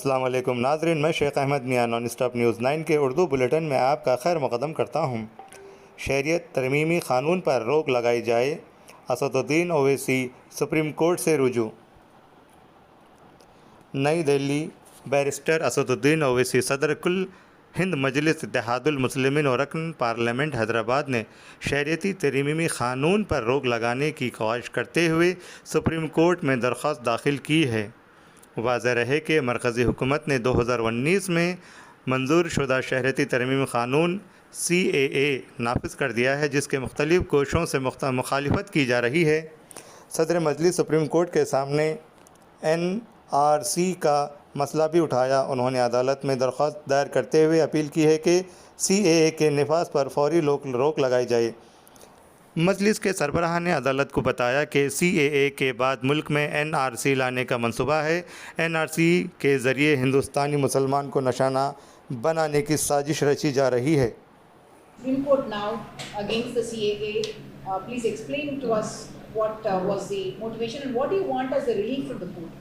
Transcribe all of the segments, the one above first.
अस्सलाम वालेकुम नाज़रीन, मैं शेख अहमद मियां नॉन स्टॉप न्यूज़ 9 के उर्दू बुलेटिन में आपका खैर मुक़द्दम करता हूँ। शहरियत तरमीमी क़ानून पर रोक लगाई जाए, असदुद्दीन ओवैसी सुप्रीम कोर्ट से रुजू। नई दिल्ली। बैरिस्टर असदुद्दीन ओवैसी सदर कुल हिंद मजलिस इत्तेहादुल मुस्लिमीन और रकन पार्लियामेंट हैदराबाद ने शहरियती तरमीमी क़ानून पर रोक लगाने की ख्वाहिश करते हुए सुप्रीम कोर्ट में दरख्वास्त दाखिल की है। वाज़ेह रहे कि मरकज़ी हुकूमत ने 2019 में मंजूर शुदा शहरियती तरमीमी क़ानून CAA नाफिज कर दिया है, जिसके मुख्तलिफ़ कोशों से मुखालिफत की जा रही है। सदर मजलिस सुप्रीम कोर्ट के सामने NRC का मसला भी उठाया। उन्होंने अदालत में दरख्वास्त दायर करते हुए अपील की है कि CAA के नफाज पर फौरी रोक लगाई जाए। मजलिस के सरबराह ने अदालत को बताया कि CAA के बाद मुल्क में NRC लाने का मंसूबा है। NRC के ज़रिए हिंदुस्तानी मुसलमान को निशाना बनाने की साजिश रची जा रही है। Supreme Court now against the CAA. Please explain to us what was the motivation and what do you want as a relief from the court?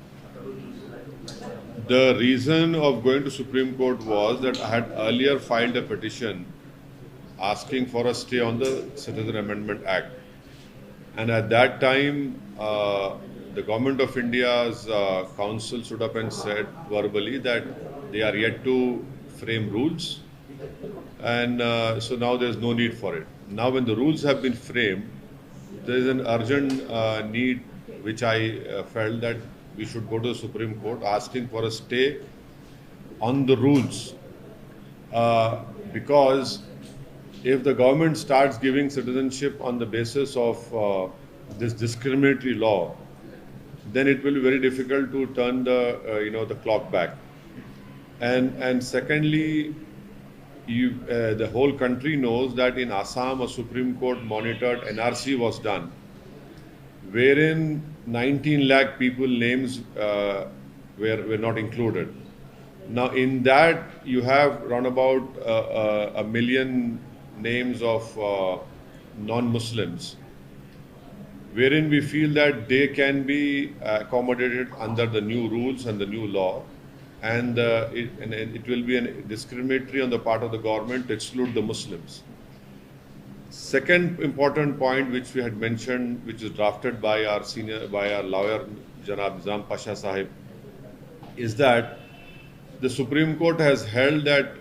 The reason of going to Supreme Court was that I had earlier filed a petition asking for a stay on the Citizen Amendment Act. And at that time, the Government of India's counsel stood up and said verbally that they are yet to frame rules. And so now there's no need for it. Now when the rules have been framed, there is an urgent need which I felt that we should go to the Supreme Court asking for a stay on the rules. Because if the government starts giving citizenship on the basis of this discriminatory law, then it will be very difficult to turn the the clock back. And secondly, the whole country knows that in Assam a Supreme Court monitored NRC was done, wherein 19 lakh people names were not included. Now in that you have around about a million names of non-Muslims, wherein we feel that they can be accommodated under the new rules and the new law, and it will be discriminatory on the part of the government to exclude the Muslims. Second important point which we had mentioned, which is drafted by our lawyer Janab Nizam Pasha Sahib, is that the Supreme Court has held that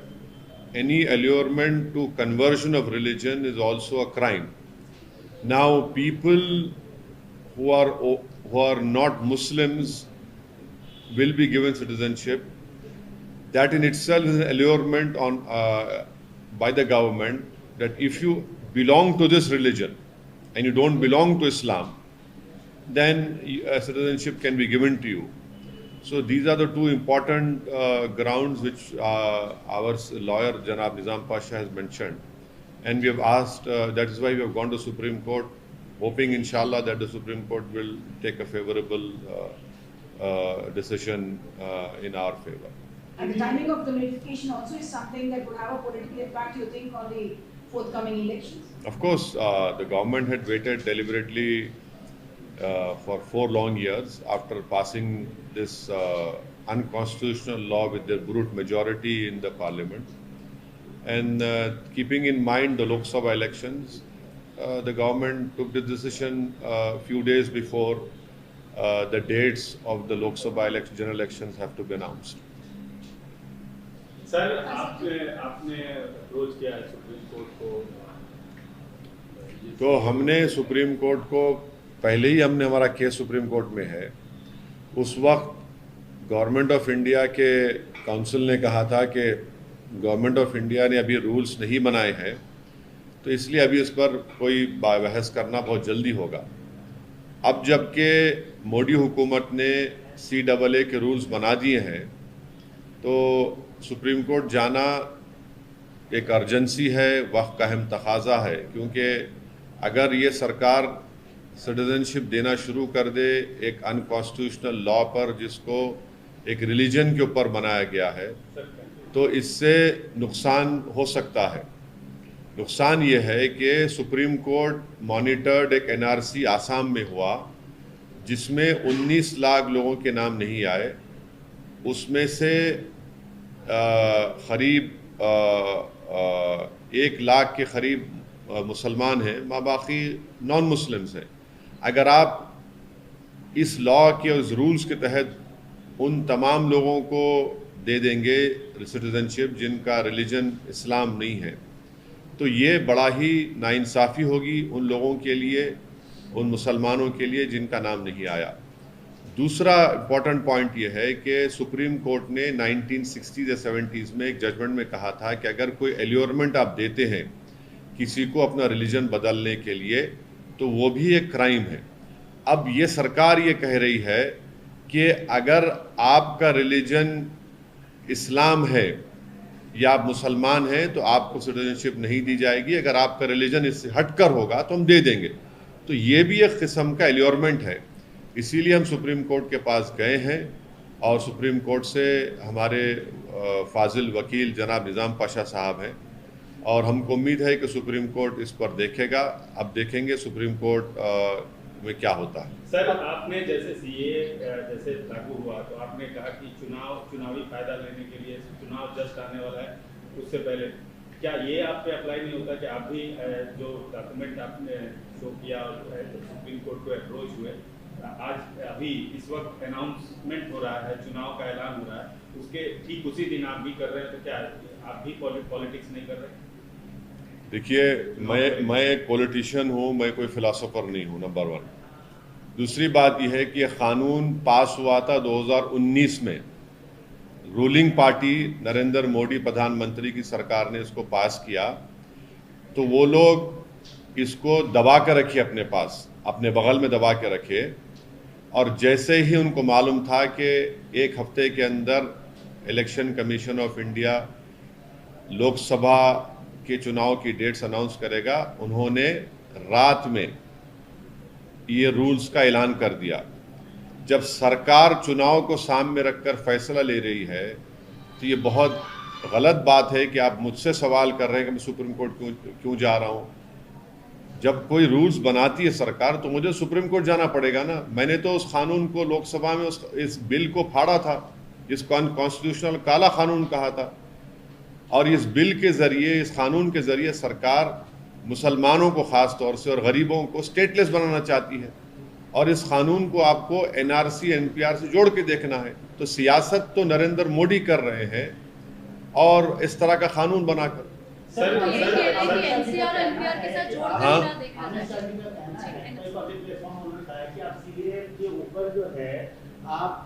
any allurement to conversion of religion is also a crime. Now people who are not Muslims will be given citizenship. That in itself is an allurement on by the government that if you belong to this religion and you don't belong to Islam, then citizenship can be given to you. So these are the two important grounds which our lawyer Janab Nizam Pasha has mentioned, and we have asked. That is why we have gone to Supreme Court, hoping inshallah that the Supreme Court will take a favorable decision in our favor. And the timing of the notification also is something that would have a political impact, you think, on the forthcoming elections? Of course, the government had waited deliberately for 4 long years after passing this unconstitutional law with their brute majority in the parliament. And keeping in mind the Lok Sabha elections, the government took the decision a few days before the dates of the Lok Sabha general elections have to be announced. Sir आपने approach किया है supreme court को? तो हमने supreme court को पहले ही हमारा case supreme court में है। उस वक्त गवर्नमेंट ऑफ इंडिया के काउंसिल ने कहा था कि गवर्नमेंट ऑफ इंडिया ने अभी रूल्स नहीं बनाए हैं, तो इसलिए अभी इस पर कोई बहस करना बहुत जल्दी होगा। अब जबकि मोदी हुकूमत ने CAA के रूल्स बना दिए हैं, तो सुप्रीम कोर्ट जाना एक अर्जेंसी है, वक्त का अहम तकाजा है, क्योंकि अगर ये सरकार सिटीजनशिप देना शुरू कर दे एक अनकॉन्स्टिट्यूशनल लॉ पर जिसको एक रिलीजन के ऊपर बनाया गया है, तो इससे नुकसान हो सकता है। नुकसान ये है कि सुप्रीम कोर्ट मॉनिटर्ड एक NRC आसाम में हुआ जिसमें 19 लाख लोगों के नाम नहीं आए, उसमें से करीब 1 लाख के करीब मुसलमान हैं, बाकी नॉन मुस्लिम्स हैं। अगर आप इस लॉ के और इस रूल्स के तहत उन तमाम लोगों को दे देंगे सिटीजनशिप जिनका रिलीजन इस्लाम नहीं है, तो ये बड़ा ही नाइंसाफ़ी होगी उन लोगों के लिए, उन मुसलमानों के लिए जिनका नाम नहीं आया। दूसरा इम्पॉर्टेंट पॉइंट ये है कि सुप्रीम कोर्ट ने 1960s या 70s में एक जजमेंट में कहा था कि अगर कोई एल्योरमेंट आप देते हैं किसी को अपना रिलीजन बदलने के लिए तो वो भी एक क्राइम है। अब ये सरकार ये कह रही है कि अगर आपका रिलीजन इस्लाम है या आप मुसलमान हैं तो आपको सिटीजनशिप नहीं दी जाएगी, अगर आपका रिलीजन इससे हटकर होगा तो हम दे देंगे। तो ये भी एक किस्म का एल्योरमेंट है। इसीलिए हम सुप्रीम कोर्ट के पास गए हैं और सुप्रीम कोर्ट से हमारे फाजिल वकील जनाब निज़ाम पाशा साहब हैं और हमको उम्मीद है कि सुप्रीम कोर्ट इस पर देखेगा। अब देखेंगे सुप्रीम कोर्ट में क्या होता है। सर, आपने जैसे सीए जैसे लागू हुआ तो आपने कहा कि चुनावी फायदा लेने के लिए चुनाव जस्ट आने वाला है, उससे पहले क्या ये आप पे अप्लाई नहीं होता कि आप भी जो डॉक्यूमेंट आपने शो किया तो सुप्रीम कोर्ट को अप्रोच हुए, आज अभी इस वक्त अनाउंसमेंट हो रहा है, चुनाव का ऐलान हो रहा है, उसके ठीक उसी दिन आप भी कर रहे हैं, तो क्या आप भी पॉलिटिक्स नहीं कर रहे? देखिए, मैं एक पॉलिटिशियन हूँ, मैं कोई फिलोसोफर नहीं हूँ, नंबर 1। दूसरी बात यह है कि कानून पास हुआ था 2019 में, रूलिंग पार्टी नरेंद्र मोदी प्रधानमंत्री की सरकार ने इसको पास किया, तो वो लोग इसको दबा कर रखे अपने पास, अपने बगल में दबा के रखे, और जैसे ही उनको मालूम था कि 1 हफ्ते के अंदर election commission of India Lok Sabha के चुनाव की डेट्स अनाउंस करेगा, उन्होंने रात में ये रूल्स का ऐलान कर दिया। जब सरकार चुनाव को सामने रखकर फैसला ले रही है तो ये बहुत गलत बात है कि आप मुझसे सवाल कर रहे हैं कि मैं सुप्रीम कोर्ट क्यों जा रहा हूँ। जब कोई रूल्स बनाती है सरकार तो मुझे सुप्रीम कोर्ट जाना पड़ेगा ना। मैंने तो उस कानून को लोकसभा में इस बिल को फाड़ा था, इस कॉन्स्टिट्यूशनल काला कानून कहा था, और इस बिल के ज़रिए, इस कानून के ज़रिए सरकार मुसलमानों को ख़ास तौर से और गरीबों को स्टेटलेस बनाना चाहती है, और इस कानून को आपको एनआरसी एनपीआर से जोड़ के देखना है। तो सियासत तो नरेंद्र मोदी कर रहे हैं और इस तरह का कानून बनाकर। सर, एनसीआर और एनपीआर के साथ जोड़ हाँ। के देखा जाए। आप सीए के ऊपर जो है आप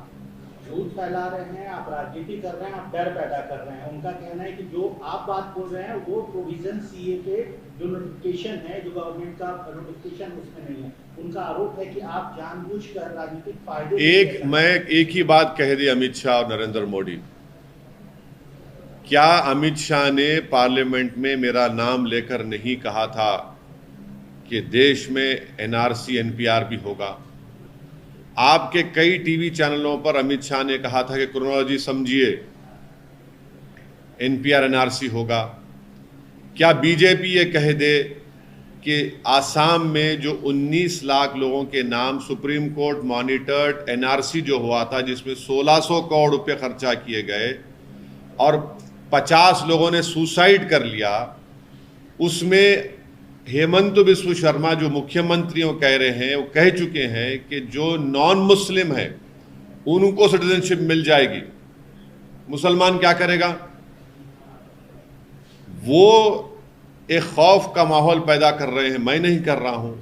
झूठ फैला रहे हैं, आप राजनीति कर रहे हैं, आप डर पैदा कर रहे हैं। उनका कहना है कि जो आप बात बोल रहे हैं वो प्रोविजन सीए के जो नोटिफिकेशन है, जो गवर्नमेंट का नोटिफिकेशन उसमें नहीं है। उनका आरोप है कि आप जानबूझकर राजनीतिक फायदे मैं एक ही बात कह दी अमित शाह और नरेंद्र मोदी। क्या अमित शाह ने पार्लियामेंट में मेरा नाम लेकर नहीं कहा था कि देश में एनआरसी एनपीआर भी होगा? आपके कई टीवी चैनलों पर अमित शाह ने कहा था कि क्रोनोलॉजी समझिए, एनपीआर एनआरसी होगा। क्या बीजेपी ये कह दे कि आसाम में जो 19 लाख लोगों के नाम सुप्रीम कोर्ट मॉनिटर्ड एनआरसी जो हुआ था, जिसमें 1600 करोड़ रुपए खर्चा किए गए और 50 लोगों ने सुसाइड कर लिया, उसमें हेमंत बिस्व शर्मा जो मुख्यमंत्रियों कह रहे हैं, वो कह चुके हैं कि जो नॉन मुस्लिम है उनको सिटीजनशिप मिल जाएगी। मुसलमान क्या करेगा? वो एक खौफ का माहौल पैदा कर रहे हैं। मैं नहीं कर रहा हूं।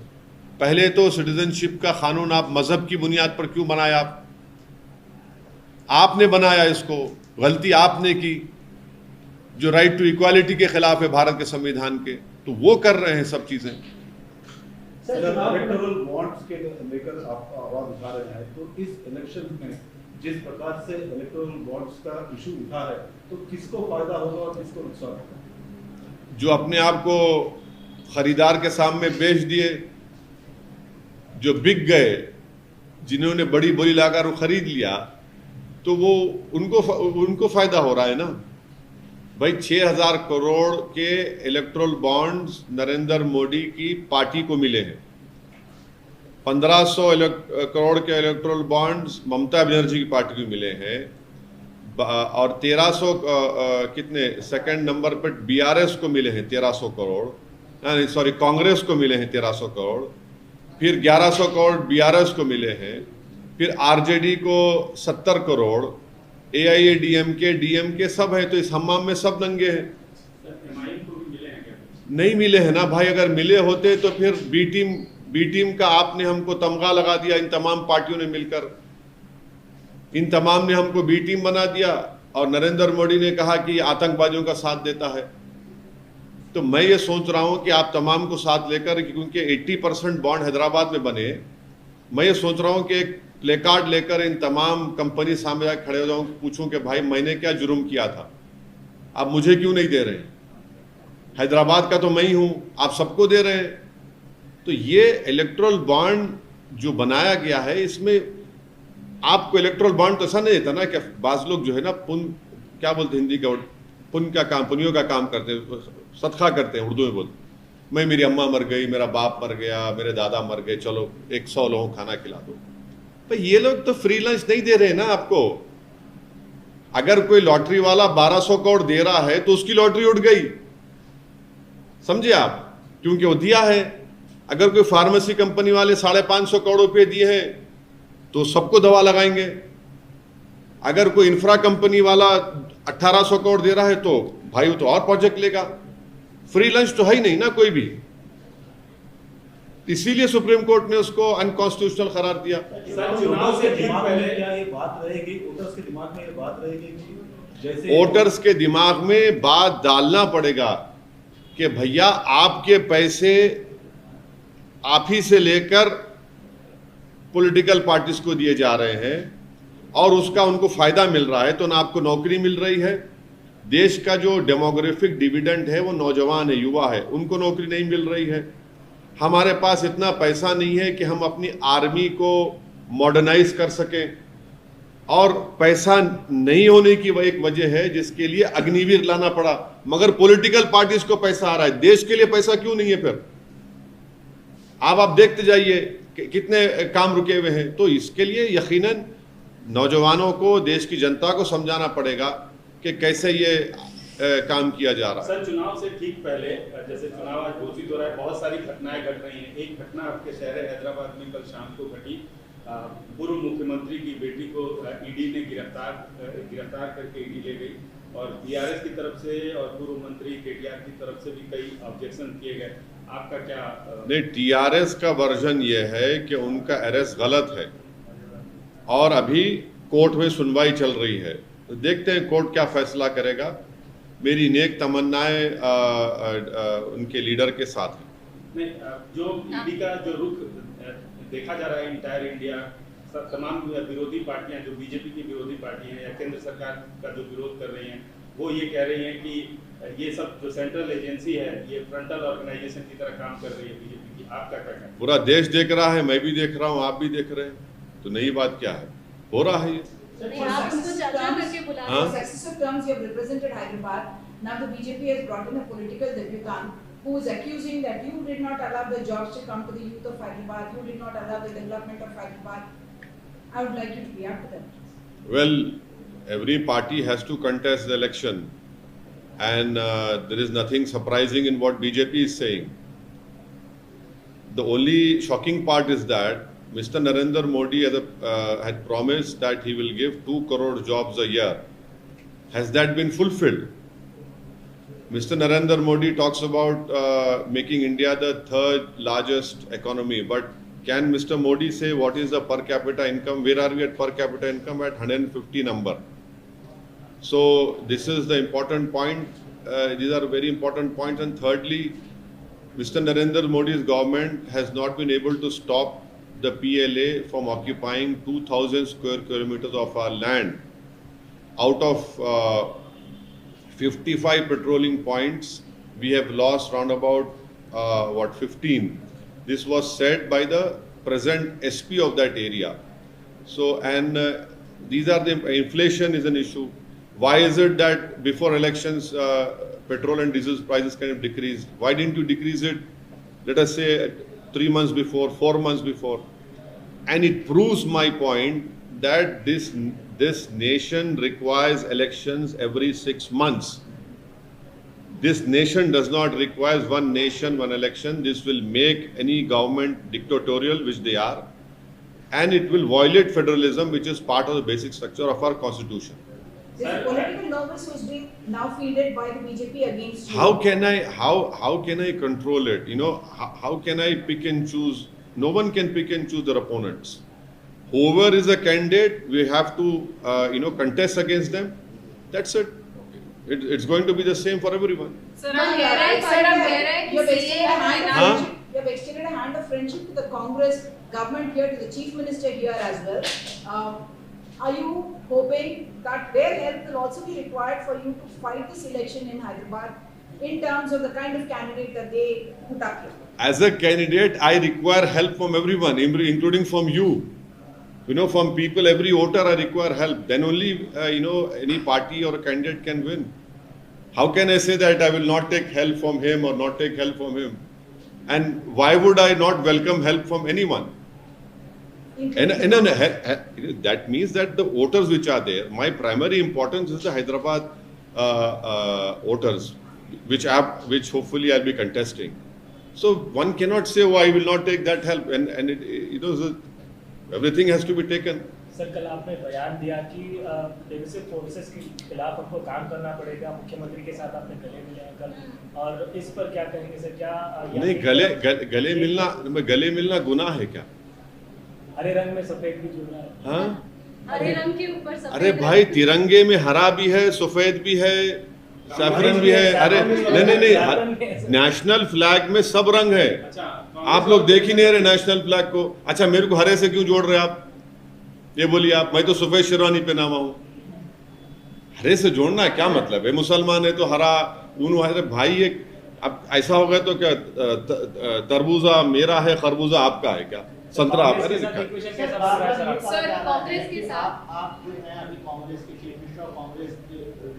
पहले तो सिटीजनशिप का कानून आप मजहब की बुनियाद पर क्यों बनाया? आपने बनाया, इसको गलती आपने की, जो राइट टू इक्वालिटी के खिलाफ है भारत के संविधान के, तो वो कर रहे हैं सब चीजें। इलेक्टोरल बॉन्ड्स के लेकर आप आवाज उठा रहे हैं, तो इस इलेक्शन में जिस प्रकार से इलेक्टोरल बॉन्ड्स का इशू उठा है, तो किसको फायदा होगा और किसको नुकसान होगा? जो अपने आप को खरीदार के सामने बेच दिए, जो बिक गए, जिन्होंने बड़ी बोली लाकर वो खरीद लिया, तो वो उनको फायदा हो रहा है ना भाई। 6000 करोड़ के इलेक्टोरल बॉन्ड्स नरेंद्र मोदी की पार्टी को मिले हैं। 1500 करोड़ के इलेक्टोरल बॉन्ड्स ममता बनर्जी की पार्टी को मिले हैं। और 1300 कितने सेकंड नंबर पर बीआरएस को मिले हैं 1300 करोड़, सॉरी कांग्रेस को मिले हैं 1300 करोड़, फिर 1100 करोड़ बीआरएस को मिले हैं, फिर आरजेडी को 70 करोड़, एआईएडीएमके डीएमके सब है, तो इस हमाम में सब नंगे हैं। नहीं मिले हैं ना भाई, अगर मिले होते तो फिर बी टीम का आपने हमको तमगा लगा दिया, इन तमाम पार्टियों ने मिलकर इन तमाम ने हमको बी टीम बना दिया, और नरेंद्र मोदी ने कहा कि आतंकवादियों का साथ देता है। तो मैं ये सोच रहा हूं कि आप तमाम को साथ लेकर, क्योंकि 80% बॉन्ड हैदराबाद में बने, मैं ये सोच रहा हूं कि एक प्ले कार्ड लेकर इन तमाम कंपनी सामने जाकर खड़े हो जाऊं, पूछूं कि भाई मैंने क्या जुर्म किया था, आप मुझे क्यों नहीं दे रहे? हैदराबाद का तो मैं ही हूं, आप सबको दे रहे हैं। तो ये इलेक्टोरल बॉन्ड जो बनाया गया है, इसमें आपको इलेक्टोरल बॉन्ड तो ऐसा नहीं देता ना कि बाज लोग जो है ना क्या बोलते हिंदी का, पुण्य का काम, पुण्यों का काम करते हैं, सदका करते हैं उर्दू में बोलते, मैं मेरी अम्मा मर गई, मेरा बाप मर गया, मेरे दादा मर गए, चलो 100 लोगों को खाना खिला दो। तो ये लोग तो फ्री लंच नहीं दे रहे ना आपको। अगर कोई लॉटरी वाला 1200 करोड़ दे रहा है तो उसकी लॉटरी उड़ गई, समझे आप, क्योंकि वो दिया है। अगर कोई फार्मेसी कंपनी वाले 550 करोड़ रुपए दिए हैं तो सबको दवा लगाएंगे। अगर कोई इंफ्रा कंपनी वाला 1800 करोड़ दे रहा है तो भाई वो तो और प्रोजेक्ट लेगा। फ्री लंच तो है ही नहीं ना कोई भी, इसीलिए सुप्रीम कोर्ट ने उसको अनकॉन्स्टिट्यूशनल करार दिया। चुनाव से ठीक पहले क्या ये बात रहेगी, वोटर्स के दिमाग में ये बात रहेगी कि जैसे वोटर्स के दिमाग में बात डालना पड़ेगा कि भैया आपके पैसे आप ही से लेकर पॉलिटिकल पार्टीज को दिए जा रहे हैं और उसका उनको फायदा मिल रहा है, तो ना आपको नौकरी मिल रही है। देश का जो डेमोग्राफिक डिविडेंड है वो नौजवान है, युवा है, उनको नौकरी नहीं मिल रही है। हमारे पास इतना पैसा नहीं है कि हम अपनी आर्मी को मॉडर्नाइज कर सकें, और पैसा नहीं होने की वह एक वजह है जिसके लिए अग्निवीर लाना पड़ा। मगर पॉलिटिकल पार्टीज को पैसा आ रहा है, देश के लिए पैसा क्यों नहीं है? फिर आप देखते जाइए कितने काम रुके हुए हैं। तो इसके लिए यकीनन नौजवानों को, देश की जनता को समझाना पड़ेगा कि कैसे ये काम किया जा रहा है। सर, चुनाव से ठीक पहले, जैसे चुनाव आज घोषित हो रहा है, बहुत सारी घटनाएं घट रही हैं। एक घटना आपके शहर हैदराबाद में कल शाम को घटी। पूर्व मुख्यमंत्री की बेटी को ईडी ने गिरफ्तार करके ईडी ले गई, और बीआरएस की तरफ से और पूर्व मंत्री केटीआर की तरफ से भी कई ऑब्जेक्शन किए गए। आपका क्या? नहीं, टीआरएस का वर्जन ये है कि उनका अरेस्ट गलत है और अभी कोर्ट में सुनवाई चल रही है, तो देखते हैं कोर्ट क्या फैसला करेगा। मेरी नेक तमन्नाएं उनके लीडर के साथ है। नहीं, जो ईडी का जो रुख देखा जा रहा है इंटायर इंडिया, तमाम विरोधी पार्टियां, जो बीजेपी की विरोधी पार्टियां हैं या केंद्र सरकार का जो विरोध कर रही हैं, वो ये कह रही हैं कि ये सब जो सेंट्रल एजेंसी है ये फ्रंटल ऑर्गेनाइजेशन की तरह काम कर रही है बीजेपी की। आपका क्या कहना है? पूरा देश देख रहा है, मैं भी देख रहा हूँ, आप भी देख रहे हैं, तो नई बात क्या है, हो रहा है ये। नहीं, आप उनको चर्चा करके बुला हाँ? For successive terms, you have represented Hyderabad. Now the BJP has brought in a political debutant who is accusing that you did not allow the jobs to come to the youth of Hyderabad. You did not allow the development of Hyderabad. I would like you to react to that. Well, every party has to contest the election, and there is nothing surprising in what BJP is saying. The only shocking part is that Mr. Narendra Modi had promised that he will give 2 crore jobs a year. Has that been fulfilled? Mr. Narendra Modi talks about making India the 3rd largest economy, but can Mr. Modi say what is the per capita income? Where are we at per capita income? At 150 number. So this is the important point. These are very important points. And thirdly, Mr. Narendra Modi's government has not been able to stop the PLA from occupying 2,000 square kilometers of our land. Out of 55 patrolling points, we have lost round about 15. This was said by the present SP of that area. So, and these are the inflation is an issue. Why is it that before elections petrol and diesel prices kind of decreased? Why didn't you decrease it, let us say 3 months before, 4 months before? And it proves my point that this nation requires elections every 6 months. This nation does not require one nation, one election. This will make any government dictatorial, which they are, and it will violate federalism, which is part of the basic structure of our constitution. This is political nervous who's being now fielded by the BJP against you. How can I control it? You know, how can I pick and choose? No one can pick and choose their opponents. Whoever is a candidate, we have to contest against them. That's it. It's going to be the same for everyone. Sir आप कह रहे हैं sir आप कह रहे हैं You have कि extended a hand of Huh? friendship. You have extended a hand of friendship to the Congress government here, to the Chief Minister here as well. Are you hoping that their help will also be required for you to fight this election in Hyderabad in terms of the kind of candidate that they put up here? As a candidate, I require help from everyone, including from you. You know, from people, every voter, I require help. Then only, any party or a candidate can win. How can I say that I will not take help from him or not take help from him? And why would I not welcome help from anyone? And that means that the voters which are there, my primary importance is the Hyderabad voters, which hopefully I'll be contesting. So one cannot say, oh, I will not take that help, and everything has to be taken. Sir कल आपने बयान दिया कि divisive forces के खिलाफ हमको काम करना पड़ेगा, मुख्यमंत्री के साथ आपने गले मिले हैं कल, और इस पर क्या कहेंगे सर? क्या नहीं, गले मिलना गुनाह है क्या? हरे रंग में सफेद भी जुड़ना है। हाँ, हरे रंग के ऊपर सफेद अरे भाई, तिरंगे में हरा भी है, सफेद भी है, सैफरन भी है। अरे नहीं, नेशनल फ्लैग में सब रंग है। आप लोग देख ही नहीं रहे नेशनल फ्लैग को। अच्छा, मेरे को हरे से क्यों जोड़ रहे आप? ये बोलिए आप। मैं तो सफेद शेरवानी पहना हुआ हूँ, हरे से जोड़ना क्या मतलब है? मुसलमान है तो हरा ऊन। अरे भाई, एक अब ऐसा होगा तो क्या तरबूजा मेरा है, खरबूजा आपका है क्या? संतरा आप? अरे सर कांग्रेस के साथ आप जो है अभी कांग्रेस के चीफ मिनिस्टर और कांग्रेस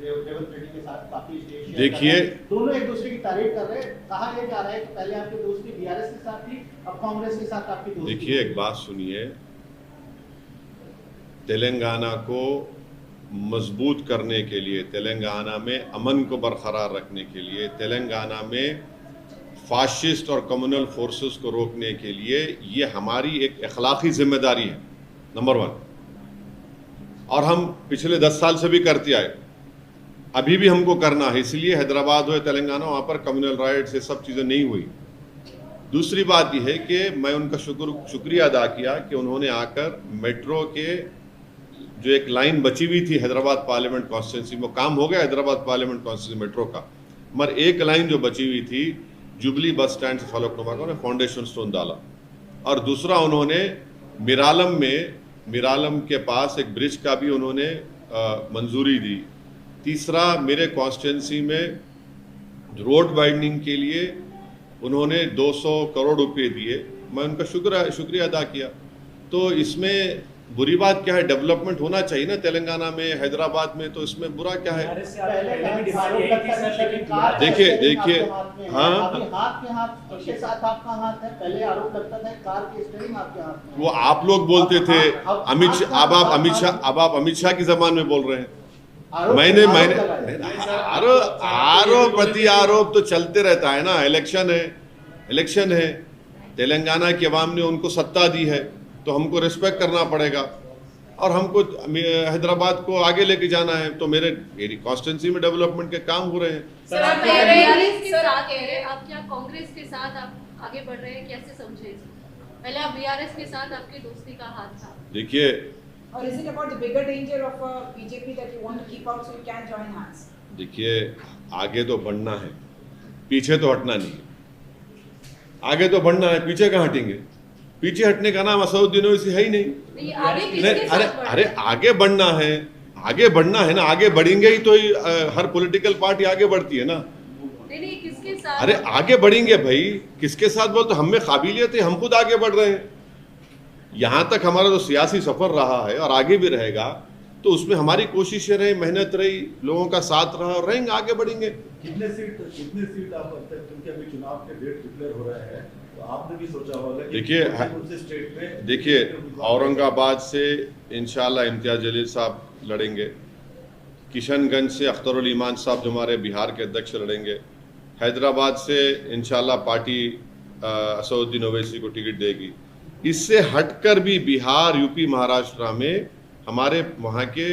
रेवंत रेड्डी के साथ काफी स्टेज देखिए, दोनों एक दूसरे की तारीफ कर रहे हैं। कहा यह जा रहा है कि पहले आपकी दोस्ती बीआरएस के साथ थी, अब कांग्रेस के साथ आपकी दोस्ती। देखिए, एक बात सुनिए, तेलंगाना को मजबूत करने के लिए, तेलंगाना में अमन को बरकरार रखने के लिए, तेलंगाना में फाशिस्ट और कम्युनल फोर्सेस को रोकने के लिए, ये हमारी एक अखलाकी जिम्मेदारी है, नंबर 1। और हम पिछले 10 साल से भी करते आए, अभी भी हमको करना है। इसलिए हैदराबाद हो, तेलंगाना, वहाँ पर कम्युनल राइट्स, ये सब चीज़ें नहीं हुई। दूसरी बात यह है कि मैं उनका शुक्रिया अदा किया कि उन्होंने आकर मेट्रो के जो एक लाइन बची हुई थी हैदराबाद पार्लियामेंट कॉन्स्टिट्यूंसी में, काम हो गया हैदराबाद पार्लियामेंट कॉन्स्टिट्यूंसी मेट्रो का, मगर एक लाइन जो बची हुई थी जुबली बस स्टैंड से फलकनुमा का, उन्होंने फाउंडेशन स्टोन डाला। और दूसरा, उन्होंने मिरालम के पास एक ब्रिज का भी उन्होंने मंजूरी दी। तीसरा, मेरे कॉन्स्टिट्यूंसी में रोड वाइडनिंग के लिए उन्होंने 200 करोड़ रुपए दिए, मैं उनका शुक्रिया अदा किया। तो इसमें बुरी बात क्या है? डेवलपमेंट होना चाहिए ना तेलंगाना में, हैदराबाद में, तो इसमें बुरा क्या है? देखिए, हाँ, वो आप लोग बोलते थे अमित शाह, अब आप अमित शाह की जबान में बोल रहे हैं। मैंने आरोप प्रति आरोप तो चलते रहता है ना। इलेक्शन है, तेलंगाना की आवाम ने उनको सत्ता दी है, तो हमको रिस्पेक्ट करना पड़ेगा, और हमको हैदराबाद को आगे लेके जाना है। तो मेरी कॉन्स्टिट्यूंसी में डेवलपमेंट के काम हो रहे हैं। सर आप कह रहे हैं आप क्या कांग्रेस के साथ आप आगे बढ़ रहे हैं, कैसे समझे इसको? पहले आप बीआरएस के साथ आपकी दोस्ती का हाथ था। देखिए, Or is it about the bigger danger of BJP that you want to keep out so you can join hands? देखिए, आगे तो बढ़ना है, पीछे तो हटना नहीं है। आगे तो बढ़ना है, पीछे कहाँ हटेंगे? पीछे हटने का नाम असदुद्दीन ओवैसी है ही नहीं। अरे आगे बढ़ना है ना। आगे बढ़ेंगे ही तो हर पॉलिटिकल पार्टी आगे बढ़ती है ना। नहीं, किसके साथ? अरे आगे बढ़ेंगे भाई, किसके साथ बोल? तो हम में काबिलियत है, हम खुद आगे बढ़ रहे हैं। यहाँ तक हमारा जो सियासी सफर रहा है और आगे भी रहेगा, तो उसमें हमारी कोशिशें रही, मेहनत रही, लोगों का साथ रहा, और रहेंगे, आगे बढ़ेंगे। कितने सीट आप लगता है, क्योंकि अभी चुनाव के डेट डिक्लेयर हो रहे हैं, तो आपने भी सोचा होगा कि देखिए, औरंगाबाद से इंशाल्लाह इम्तियाज जलील साहब लड़ेंगे, किशनगंज से अख्तरुल ईमान साहब जो हमारे बिहार के अध्यक्ष लड़ेंगे, हैदराबाद से इंशाल्लाह पार्टी असदुद्दीन ओवैसी को टिकट देगी। इससे हटकर भी बिहार, यूपी, महाराष्ट्र में हमारे वहाँ के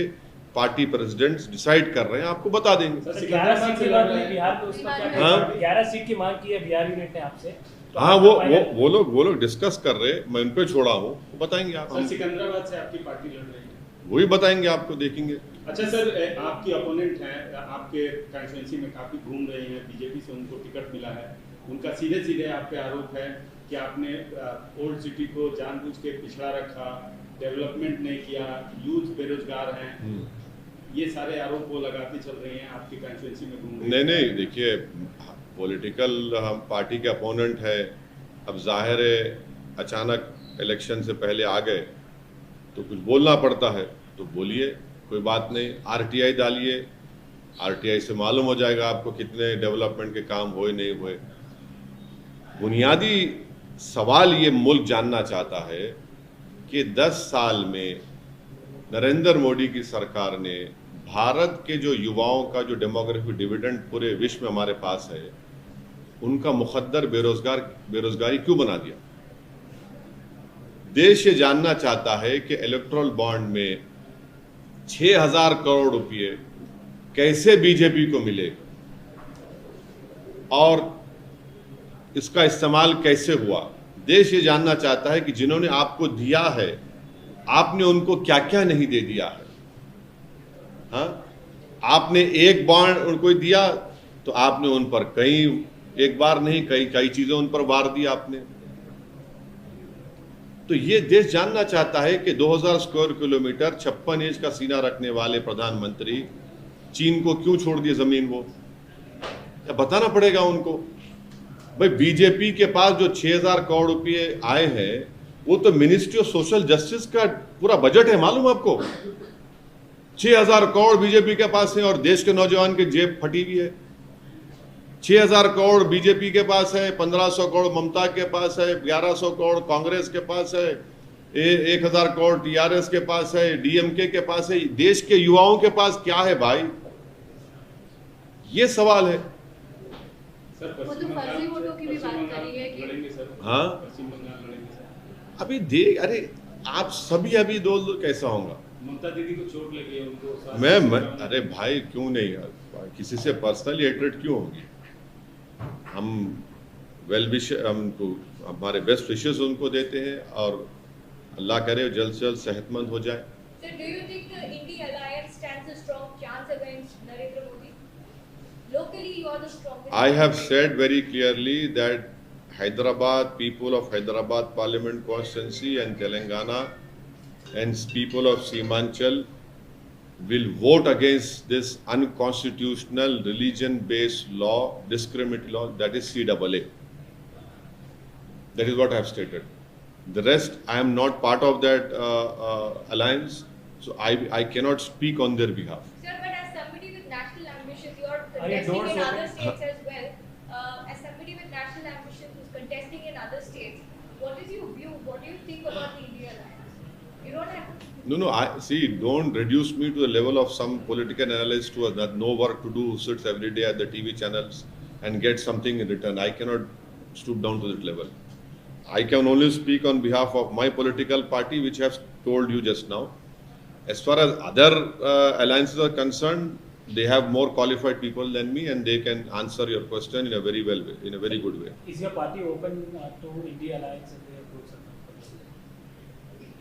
पार्टी प्रेसिडेंट्स डिसाइड कर रहे हैं, आपको बता देंगे। 11 सीट की बात नहीं, बिहार में उसका क्या हाँ? 11 सीट की मांग की है बिहार यूनिट ने आपसे। तो हाँ, आप वो लोग डिस्कस कर रहे, मैं उन पे छोड़ा हूँ, वो बताएंगे आप। सर सिकंदराबाद से आपकी पार्टी लड़ रही है, वही बताएंगे आपको, देखेंगे। अच्छा सर, आपकी अपोनेंट हैं, आपके कंस्टिट्यूंसी में काफी घूम रहे हैं, बीजेपी से उनको टिकट मिला है, उनका सीधे सीधे आप पे आरोप है कि आपने ओल्ड सिटी को जानबूझ के पिछड़ा रखा, डेवलपमेंट नहीं किया, यूथ बेरोजगार हैं, ये सारे आरोप वो लगाती चल रही हैं, आपकी कंस्टिट्यूंसी में घूम रही हैं। नहीं, देखिए पॉलिटिकल हम पार्टी के अपोनेंट है, अब जाहिर है अचानक इलेक्शन से पहले आ गए तो कुछ बोलना पड़ता है, तो बोलिए, कोई बात नहीं। आरटीआई डालिए, आरटीआई से मालूम हो जाएगा आपको कितने डेवलपमेंट के काम हुए नहीं हुए। बुनियादी सवाल ये मुल्क जानना चाहता है कि 10 साल में नरेंद्र मोदी की सरकार ने भारत के जो युवाओं का जो डेमोग्राफिक डिविडेंड पूरे विश्व में हमारे पास है, उनका मुकद्दर बेरोजगारी क्यों बना दिया। देश ये जानना चाहता है कि इलेक्टोरल बॉन्ड में 6,000 करोड़ रुपए कैसे बीजेपी को मिले और इसका इस्तेमाल कैसे हुआ। देश ये जानना चाहता है कि जिन्होंने आपको दिया है, आपने उनको क्या क्या नहीं दे दिया है। हाँ, आपने एक बॉन्ड उनको दिया तो आपने उन पर एक बार नहीं कई चीजें उन पर वार दी आपने। तो ये देश जानना चाहता है कि 2000 स्क्वायर किलोमीटर 56 इंच का सीना रखने वाले प्रधानमंत्री चीन को क्यों छोड़ दिए जमीन। वो या बताना पड़ेगा उनको। भाई बीजेपी के पास जो 6,000 करोड़ रुपए आए हैं, वो तो मिनिस्ट्री ऑफ सोशल जस्टिस का पूरा बजट है, मालूम आपको। 6,000 करोड़ बीजेपी के पास है और देश के नौजवान की जेब फटी हुई है। 6,000 करोड़ बीजेपी के पास है, 1,500 करोड़ ममता के पास है, 1,100 करोड़ कांग्रेस के पास है, 1,000 करोड़ टीआरएस के पास है, डीएमके के पास है। देश के युवाओं के पास क्या है भाई, ये सवाल है। सर वो तो फर्जी वोटों की भी बात करी है कि लड़ेंगे सर। हाँ, पश्चिम बंगाल लड़ेंगे सर। अभी अरे आप सभी अभी दो कैसा होगा। ममता दीदी को चोट लगी है, उनको मैं अरे भाई क्यों नहीं, किसी से पर्सनली हेट्रेड क्यों होगी। हम हमारे बेस्ट विशेस उनको देते हैं और अल्लाह करे जल्द से जल्द सेहतमंद हो जाए। So do you think the India alliance stands a strong chance against Narendra Modi? Locally, you are the strongest. I have said very clearly that Hyderabad, people of Hyderabad Parliament constituency and Telangana and people of Seemanchal will vote against this unconstitutional religion-based law, discriminatory law, that is CAA. That is what I have stated. The rest, I am not part of that alliance, so I cannot speak on their behalf. Sir, but as somebody with national ambitions, you are you contesting doors in open? other states as well. As somebody with national ambitions who's contesting in other states, what is your view? What do you think about the India alliance? You don't have to. No, don't reduce me to the level of some political analyst who has no work to do, who sits every day at the TV channels and gets something in return. I cannot stoop down to that level. I can only speak on behalf of my political party, which I have told you just now. As far as other alliances are concerned, they have more qualified people than me and they can answer your question in a very good way. Is your party open to India alliance if they approach something?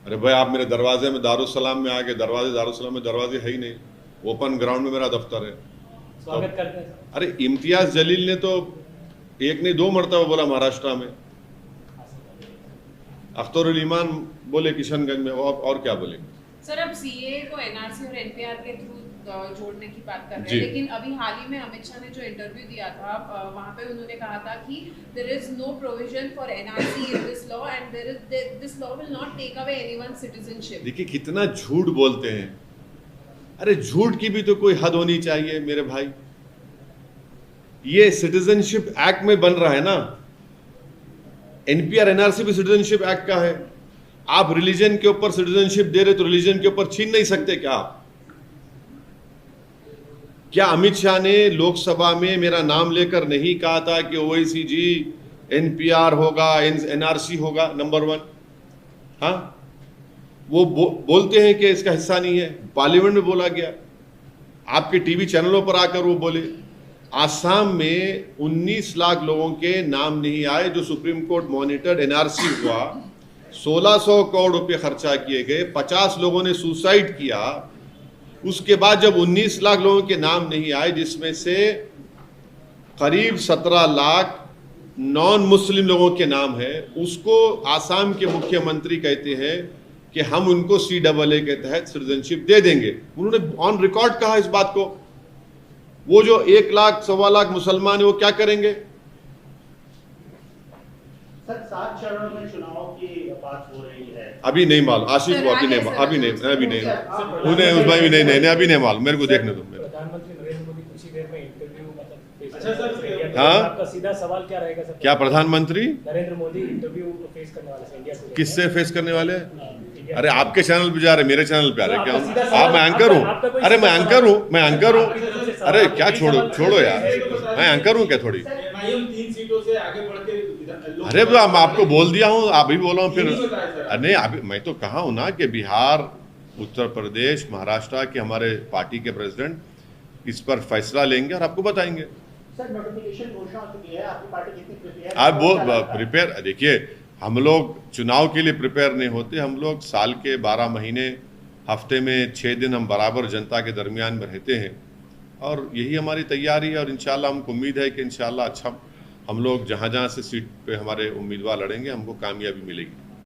अरे भाई आप मेरे दरवाजे में दारुसलाम में आके दारुसलाम में दरवाजे है ही नहीं, ओपन ग्राउंड में मेरा दफ्तर है। स्वागत करते हैं। अरे इम्तियाज जलील ने तो एक नहीं 2 मरतबा बोला महाराष्ट्र में, अख्तरुल ईमान बोले किशनगंज में, और क्या बोलेंगे। सर अब सीए को एनआरसी और एनपीआर के थ्रू जोड़ने की बात कर रहे जी। हैं, लेकिन अभी हाल ही में अमित शाह ने जो इंटरव्यू दिया था वहाँ पे उन्होंने कहा था कि there is no provision for NRC in this law and this law will not take away anyone's citizenship. देखिए कितना झूठ बोलते हैं। अरे झूठ की भी तो कोई हद होनी चाहिए मेरे भाई। ये सिटीजनशिप एक्ट में बन रहा है ना, एनपीआर एनआरसी भी सिटीजनशिप एक्ट का है। आप रिलीजन के ऊपर सिटीजनशिप दे रहे तो रिलीजन के ऊपर छीन नहीं सकते क्या आप? क्या अमित शाह ने लोकसभा में मेरा नाम लेकर नहीं कहा था कि ओवैसी जी एनपीआर होगा, एनआरसी होगा? नंबर 1। हाँ, वो बोलते हैं कि इसका हिस्सा नहीं है। पार्लियामेंट में बोला गया, आपके टीवी चैनलों पर आकर वो बोले। आसाम में 19 लाख लोगों के नाम नहीं आए जो सुप्रीम कोर्ट मॉनिटर्ड एनआरसी हुआ। 1600 करोड़ रुपए खर्चा किए गए, 50 लोगों ने सुसाइड किया। उसके बाद जब 19 लाख लोगों के नाम नहीं आए, जिसमें से करीब 17 लाख नॉन मुस्लिम लोगों के नाम है, उसको आसाम के मुख्यमंत्री कहते हैं कि हम उनको CAA के तहत सिटीजनशिप दे देंगे। उन्होंने ऑन रिकॉर्ड कहा इस बात को। वो जो 1 लाख 1.25 लाख मुसलमान है, वो क्या करेंगे? सर 7 चरणों में चुनाव की बात हो रही है। अभी नहीं मालूम आशीष को, अभी नहीं, अभी नहीं, उन्हें उसमें भी नहीं, अभी नहीं मालूम, मेरे को देखने दो। प्रधानमंत्री नरेंद्र मोदी कुछ ही देर में इंटरव्यू अच्छा सर, हाँ? आपका सीधा सवाल क्या रहेगा सर? क्या प्रधानमंत्री नरेंद्र मोदी इंटरव्यू फेस करने वाले हैं इंडिया को? किससे फेस करने वाले हैं? इंडिया अरे आपके चैनल पे जा रहे, मेरे चैनल पे आ रहे, तो क्या आपका सीधा आप? सवाल- मैं एंकर हूँ। आपका कोई अरे मैं सीधा एंकर हूँ, मैं एंकर हूँ। सवाल- अरे क्या आपका छोड़ो सवाल- छोड़ो यार, मैं एंकर हूँ क्या थोड़ी? MIM 3 सीटों से आगे बढ़ के अरे मैं आपको बोल दिया हूँ, आप भी बोला हूँ फिर। नहीं बताया सर। अरे नहीं, अभी मैं तो कहा हूँ ना कि बिहार, उत्तर प्रदेश, महाराष्ट्र के हमारे पार्टी के प्रेसिडेंट इस पर फैसला लेंगे और आपको बताएंगे। सर नोटिफिकेशन घोषणा हो चुकी है, आपकी पार्टी कितनी प्रिपेयर है? आप वो प्रिपेयर, देखिए हम लोग चुनाव के लिए प्रिपेयर नहीं होते। हम लोग साल के 12 महीने, हफ्ते में 6 दिन हम बराबर जनता के दरमियान में रहते हैं और यही हमारी तैयारी है। और इंशाल्लाह हमको उम्मीद है कि इंशाल्लाह अच्छा हम लोग जहाँ जहाँ से सीट पे हमारे उम्मीदवार लड़ेंगे, हमको कामयाबी मिलेगी।